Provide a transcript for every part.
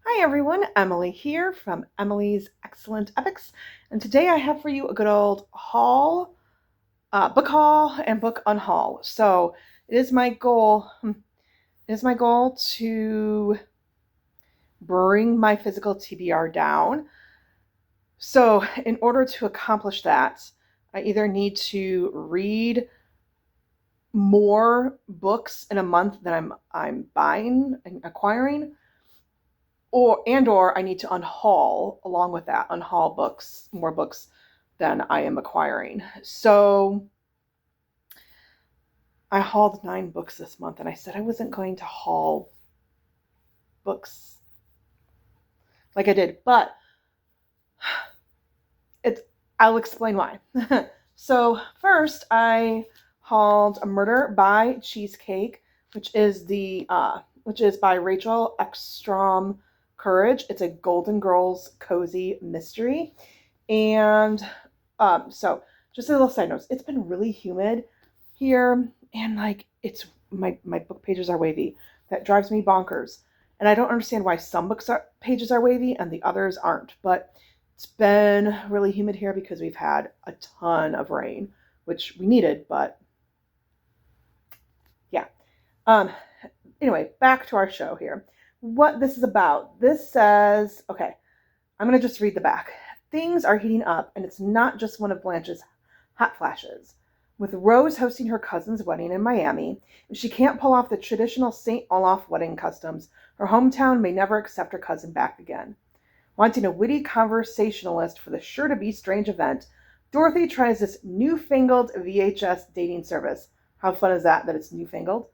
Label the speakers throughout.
Speaker 1: Hi everyone, Emily here from Emily's Excellent Epics, and today I have for you a good old book haul and book unhaul. So it is my goal to bring my physical TBR down. So in order to accomplish that, I either need to read more books in a month than I'm buying and acquiring, or I need to unhaul along with that, unhaul more books than I am acquiring. So I hauled 9 books this month, and I said I wasn't going to haul books like I did, but it's I'll explain why. So first, I hauled A Murder by Cheesecake, which is by Rachel Ekstrom Courage. It's a Golden Girls cozy mystery. And so just a little side note, it's been really humid here, and like it's my book pages are wavy. That drives me bonkers. And I don't understand why some pages are wavy and the others aren't. But it's been really humid here because we've had a ton of rain, which we needed, but yeah. Um anyway, back to our show here. What this is about. This says, okay, I'm going to just read the back. Things are heating up, and it's not just one of Blanche's hot flashes. With Rose hosting her cousin's wedding in Miami, if she can't pull off the traditional St. Olaf wedding customs, her hometown may never accept her cousin back again. Wanting a witty conversationalist for the sure-to-be strange event, Dorothy tries this newfangled VHS dating service. How fun is that it's newfangled?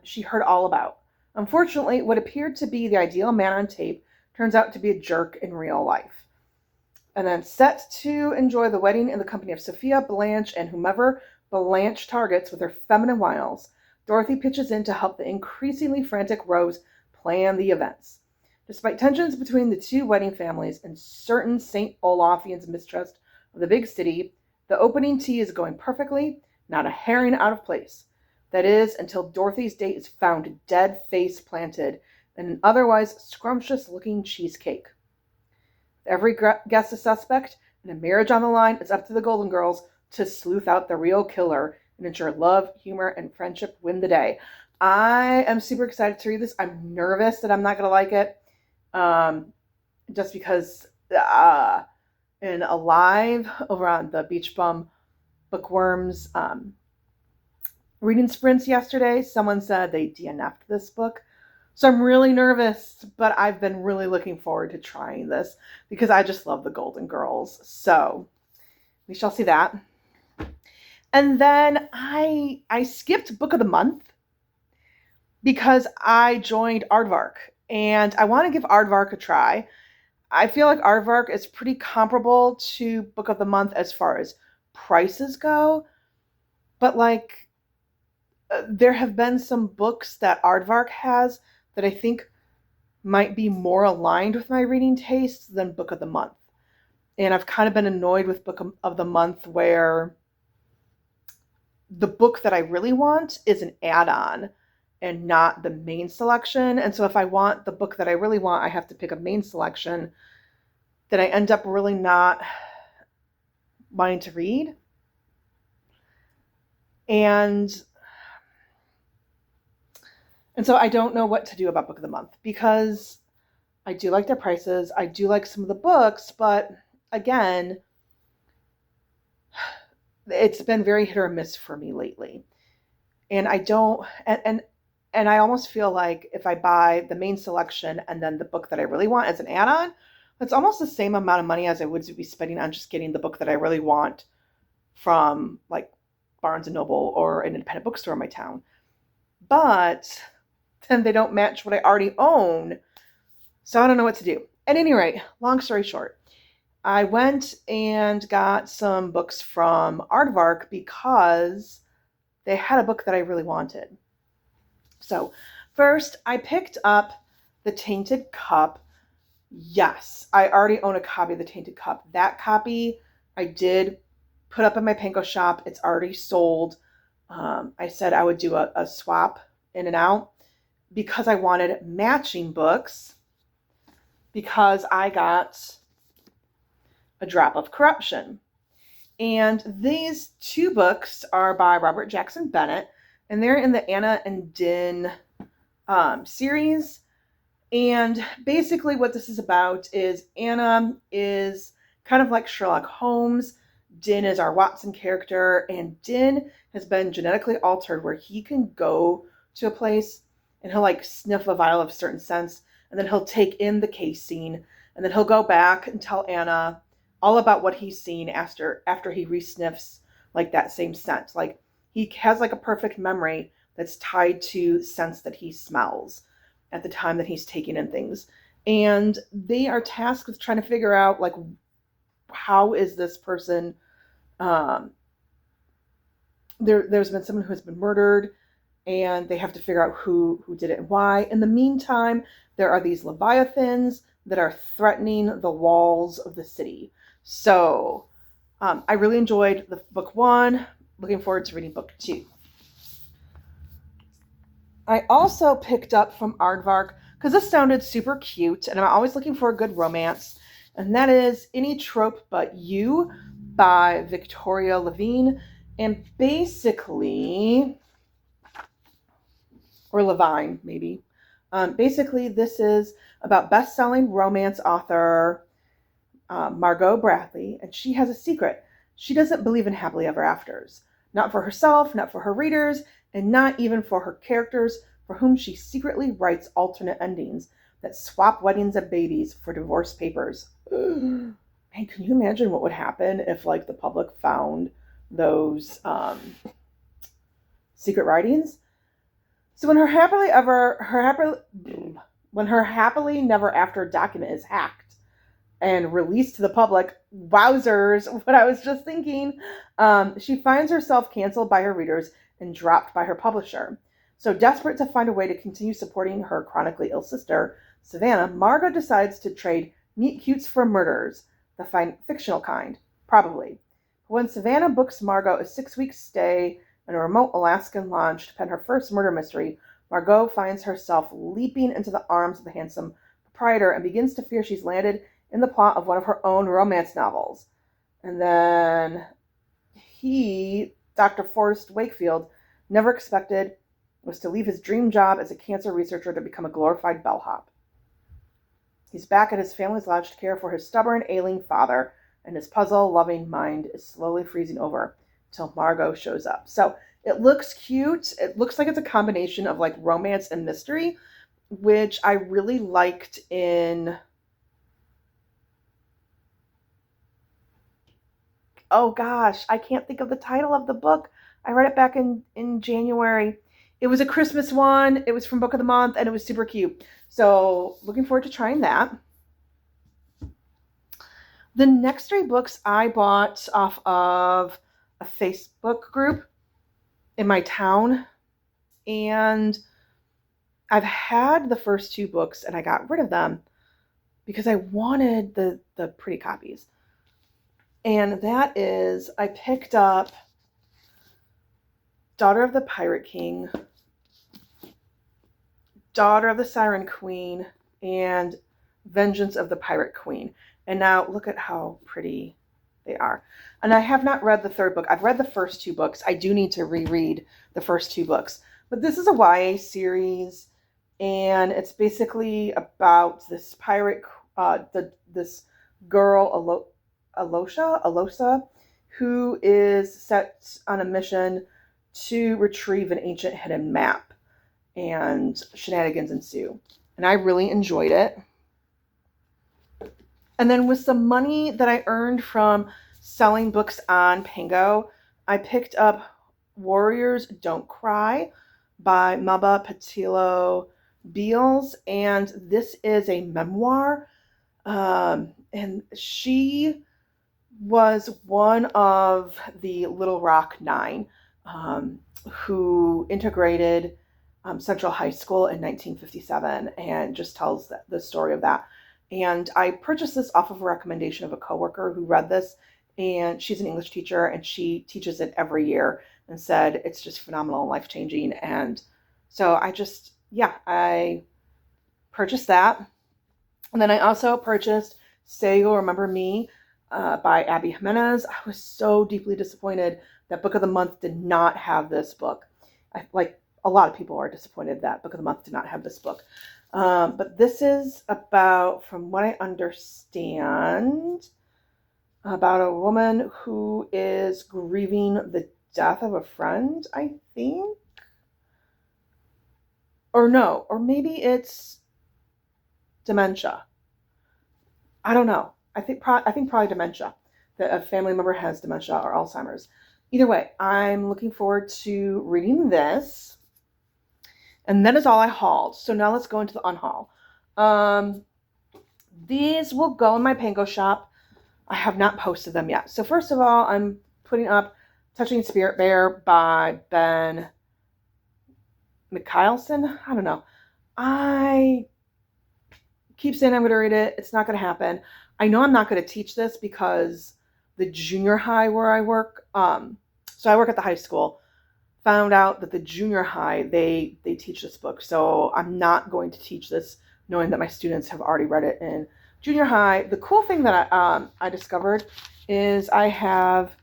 Speaker 1: She heard all about. Unfortunately, what appeared to be the ideal man on tape turns out to be a jerk in real life. And then set to enjoy the wedding in the company of Sophia, Blanche, and whomever Blanche targets with her feminine wiles, Dorothy pitches in to help the increasingly frantic Rose plan the events. Despite tensions between the two wedding families and certain St. Olafians' mistrust of the big city, the opening tea is going perfectly, not a herring out of place. That is, until Dorothy's date is found dead face planted in an otherwise scrumptious-looking cheesecake. Every guest a suspect, and a marriage on the line, it's up to the Golden Girls to sleuth out the real killer and ensure love, humor, and friendship win the day. I am super excited to read this. I'm nervous that I'm not going to like it, just because in a live over on the Beach Bum Bookworms reading sprints yesterday, someone said they DNF'd this book. So I'm really nervous, but I've been really looking forward to trying this because I just love the Golden Girls. So we shall see that. And then I skipped Book of the Month because I joined Aardvark, and I want to give Aardvark a try. I feel like Aardvark is pretty comparable to Book of the Month as far as prices go, but like there have been some books that Aardvark has that I think might be more aligned with my reading tastes than Book of the Month. And I've kind of been annoyed with Book of the Month where the book that I really want is an add-on and not the main selection. And so if I want the book that I really want, I have to pick a main selection that I end up really not wanting to read. And so I don't know what to do about Book of the Month because I do like their prices. I do like some of the books, but again, it's been very hit or miss for me lately. And I don't, and I almost feel like if I buy the main selection and then the book that I really want as an add-on, it's almost the same amount of money as I would be spending on just getting the book that I really want from like Barnes & Noble or an independent bookstore in my town. But then they don't match what I already own. So I don't know what to do. At any rate, long story short, I went and got some books from Aardvark because they had a book that I really wanted. So first, I picked up The Tainted Cup. Yes, I already own a copy of The Tainted Cup. That copy I did put up in my Pango shop. It's already sold. I said I would do a swap in and out. because I wanted matching books, because I got A Drop of Corruption. And these two books are by Robert Jackson Bennett, and they're in the Anna and Din series. And basically what this is about is Anna is kind of like Sherlock Holmes. Din is our Watson character, and Din has been genetically altered where he can go to a place and he'll like sniff a vial of certain scents, and then he'll take in the casing, and then he'll go back and tell Anna all about what he's seen after he re-sniffs like that same scent. Like he has like a perfect memory that's tied to scents that he smells at the time that he's taking in things. And they are tasked with trying to figure out like how is this person there's been someone who has been murdered, and they have to figure out who did it and why. In the meantime, there are these leviathans that are threatening the walls of the city. So I really enjoyed the book 1. Looking forward to reading book 2. I also picked up from Aardvark, because this sounded super cute, and I'm always looking for a good romance, and that is Any Trope But You by Victoria Levine. And basically, or Levine, maybe. Basically, this is about best-selling romance author Margot Bradley, and she has a secret. She doesn't believe in happily ever afters. Not for herself, not for her readers, and not even for her characters, for whom she secretly writes alternate endings that swap weddings and babies for divorce papers. Man, can you imagine what would happen if like the public found those secret writings? So when her happily never after document is hacked and released to the public, wowzers, what I was just thinking, she finds herself canceled by her readers and dropped by her publisher. So desperate to find a way to continue supporting her chronically ill sister, Savannah, Margot decides to trade meet cutes for murders, the fictional kind, probably. When Savannah books Margot a 6-week stay in a remote Alaskan lodge to pen her first murder mystery, Margot finds herself leaping into the arms of the handsome proprietor and begins to fear she's landed in the plot of one of her own romance novels. And then Dr. Forrest Wakefield, never expected was to leave his dream job as a cancer researcher to become a glorified bellhop. He's back at his family's lodge to care for his stubborn, ailing father, and his puzzle-loving mind is slowly freezing over until Margot shows up. So it looks cute. It looks like it's a combination of like romance and mystery, which I really liked in... Oh gosh, I can't think of the title of the book. I read it back in January. It was a Christmas one. It was from Book of the Month, and it was super cute. So looking forward to trying that. The next 3 books I bought off of a Facebook group in my town. And I've had the first 2 books, and I got rid of them because I wanted the pretty copies. And that is, I picked up Daughter of the Pirate King, Daughter of the Siren Queen, and Vengeance of the Pirate Queen. And now look at how pretty they are. And I have not read the 3rd book. I've read the first 2 books. I do need to reread the first 2 books. But this is a YA series, and it's basically about this pirate, this girl, Alosa, who is set on a mission to retrieve an ancient hidden map. And shenanigans ensue. And I really enjoyed it. And then with some money that I earned from selling books on Pango, I picked up Warriors Don't Cry by Maba Patilo Beals. And this is a memoir. And she was one of the Little Rock Nine who integrated Central High School in 1957, and just tells the story of that. And I purchased this off of a recommendation of a coworker who read this, and she's an English teacher, and she teaches it every year, and said it's just phenomenal and life-changing. And so I just, yeah, I purchased that. And then I also purchased Say You'll Remember Me by Abby Jimenez. I was so deeply disappointed that Book of the Month did not have this book. Like a lot of people are disappointed that Book of the Month did not have this book. But this is about, from what I understand, about a woman who is grieving the death of a friend, I think. Or no, or maybe it's dementia. I don't know. I think probably dementia. That a family member has dementia or Alzheimer's. Either way, I'm looking forward to reading this. And that is all I hauled. So now let's go into the unhaul. These will go in my Pango shop. I have not posted them yet. So first of all, I'm putting up Touching Spirit Bear by Ben Mikhailson. I don't know. I keep saying I'm going to read it. It's not going to happen. I know I'm not going to teach this because the junior high where I work, so I work at the high school, found out that the junior high, they teach this book. So I'm not going to teach this knowing that my students have already read it in junior high. The cool thing that I discovered is I have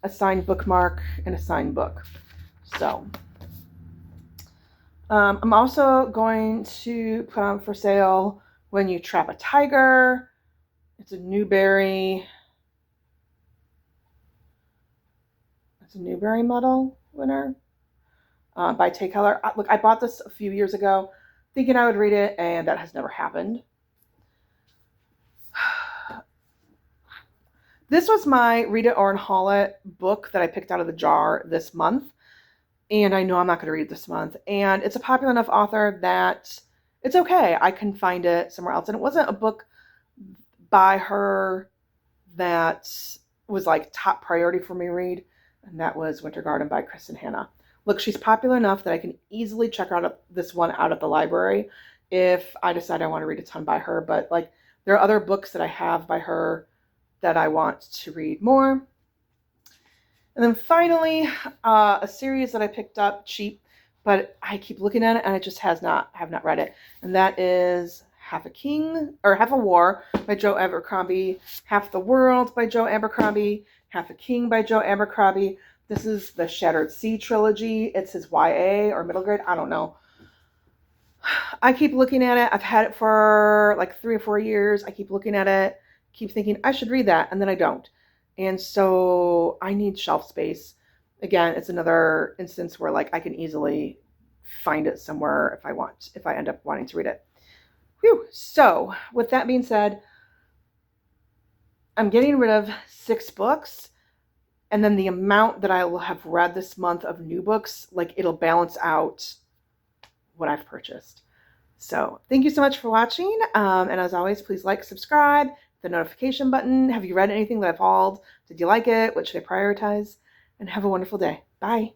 Speaker 1: a signed bookmark and a signed book. So I'm also going to put on for sale When You Trap a Tiger. It's a Newbery Medal winner by Tay Keller. Look, I bought this a few years ago thinking I would read it, and that has never happened. This was my Read It or Unhaul It book that I picked out of the jar this month, and I know I'm not going to read it this month. And it's a popular enough author that it's okay. I can find it somewhere else. And it wasn't a book by her that was like top priority for me to read, and that was Winter Garden by Kristen Hanna. Look, she's popular enough that I can easily check out this one out at the library if I decide I want to read a ton by her. But like, there are other books that I have by her that I want to read more. And then finally, a series that I picked up cheap, but I keep looking at it and I just have not read it. And that is Half a War by Joe Abercrombie, Half the World by Joe Abercrombie, Half a King by Joe Abercrombie. This is the Shattered Sea trilogy. It's his YA or middle grade. I don't know. I keep looking at it. I've had it for like 3 or 4 years. I keep looking at it, keep thinking I should read that, and then I don't. And so I need shelf space. Again, it's another instance where like I can easily find it somewhere if I end up wanting to read it. Whew. So with that being said, I'm getting rid of 6 books, and then the amount that I will have read this month of new books, like it'll balance out what I've purchased. So thank you so much for watching. And as always, please like, subscribe, the notification button. Have you read anything that I've hauled? Did you like it? What should I prioritize? And have a wonderful day. Bye.